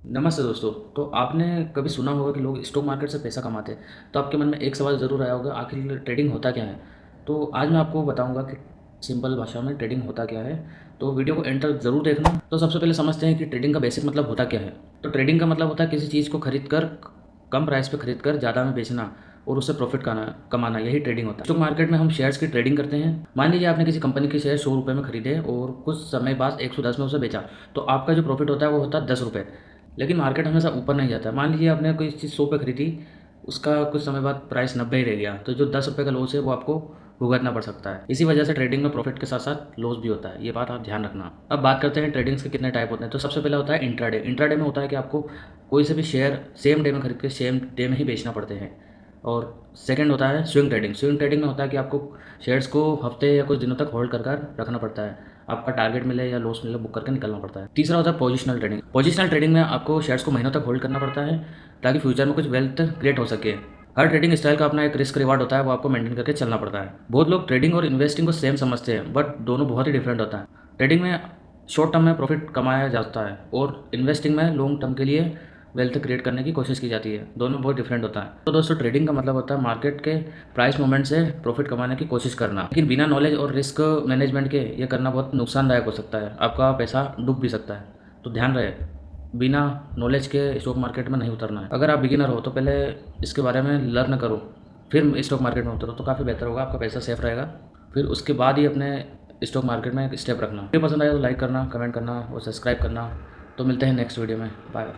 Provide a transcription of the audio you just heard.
नमस्ते दोस्तों। तो आपने कभी सुना होगा कि लोग स्टॉक मार्केट से पैसा कमाते हैं। तो आपके मन में एक सवाल ज़रूर आया होगा, आखिर ट्रेडिंग होता क्या है। तो आज मैं आपको बताऊंगा कि सिंपल भाषा में ट्रेडिंग होता क्या है। तो वीडियो को एंड तक ज़रूर देखना। तो सबसे पहले समझते हैं कि ट्रेडिंग का बेसिक मतलब होता क्या है। तो ट्रेडिंग का मतलब होता है किसी चीज़ को खरीद कर कम प्राइस पे खरीद कर ज़्यादा में बेचना और उससे प्रॉफिट कमाना, यही ट्रेडिंग होता है। स्टॉक मार्केट में हम शेयर्स की ट्रेडिंग करते हैं। मान लीजिए आपने किसी कंपनी के शेयर 100 रुपये में खरीदे और कुछ समय बाद 110 में उसे बेचा, तो आपका जो प्रॉफिट होता है वो होता है 10 रुपये। लेकिन मार्केट हमेशा ऊपर नहीं जाता। मान लीजिए आपने कोई चीज़ 100 पे खरीदी, उसका कुछ समय बाद प्राइस 90 ही रह गया, तो जो 10 रुपये का लॉस है वो आपको भुगतना पड़ सकता है। इसी वजह से ट्रेडिंग में प्रॉफिट के साथ साथ लॉस भी होता है, ये बात आप ध्यान रखना। अब बात करते हैं ट्रेडिंग्स के कितने टाइप होते हैं। तो सबसे पहले होता है इंट्राडे। इंट्राडे में होता है कि आपको कोई से भी शेयर सेम डे में खरीद के सेम डे में ही बेचना पड़ते हैं। और सेकंड होता है स्विंग ट्रेडिंग। स्विंग ट्रेडिंग में होता है कि आपको शेयर्स को हफ्ते या कुछ दिनों तक होल्ड कर कर रखना पड़ता है। आपका टारगेट मिले या लॉस मिले बुक करके निकलना पड़ता है। तीसरा होता है पोजिशनल ट्रेडिंग। पोजिशनल ट्रेडिंग में आपको शेयर्स को महीनों तक होल्ड करना पड़ता है ताकि फ्यूचर में कुछ वेल्थ क्रिएट हो सके। हर ट्रेडिंग स्टाइल का अपना एक रिस्क रिवार्ड होता है, वो आपको मेंटेन करके चलना पड़ता है। बहुत लोग ट्रेडिंग और इन्वेस्टिंग को सेम समझते हैं, बट दोनों बहुत ही डिफरेंट होता है। ट्रेडिंग में शॉर्ट टर्म में प्रॉफिट कमाया जाता है और इन्वेस्टिंग में लॉन्ग टर्म के लिए वेल्थ क्रिएट करने की कोशिश की जाती है। दोनों बहुत डिफरेंट होता है। तो दोस्तों, ट्रेडिंग का मतलब होता है मार्केट के प्राइस मूवमेंट से प्रॉफिट कमाने की कोशिश करना, लेकिन बिना नॉलेज और रिस्क मैनेजमेंट के ये करना बहुत नुकसानदायक हो सकता है। आपका पैसा डूब भी सकता है। तो ध्यान रहे, बिना नॉलेज के स्टॉक मार्केट में नहीं उतरना है। अगर आप बिगिनर हो तो पहले इसके बारे में लर्न करो, फिर स्टॉक मार्केट में उतरो, तो काफ़ी बेहतर होगा, आपका पैसा सेफ रहेगा। फिर उसके बाद ही अपने स्टॉक मार्केट में एक स्टेप रखना। वीडियो पसंद आया तो लाइक करना, कमेंट करना और सब्सक्राइब करना। तो मिलते हैं नेक्स्ट वीडियो में। बाय।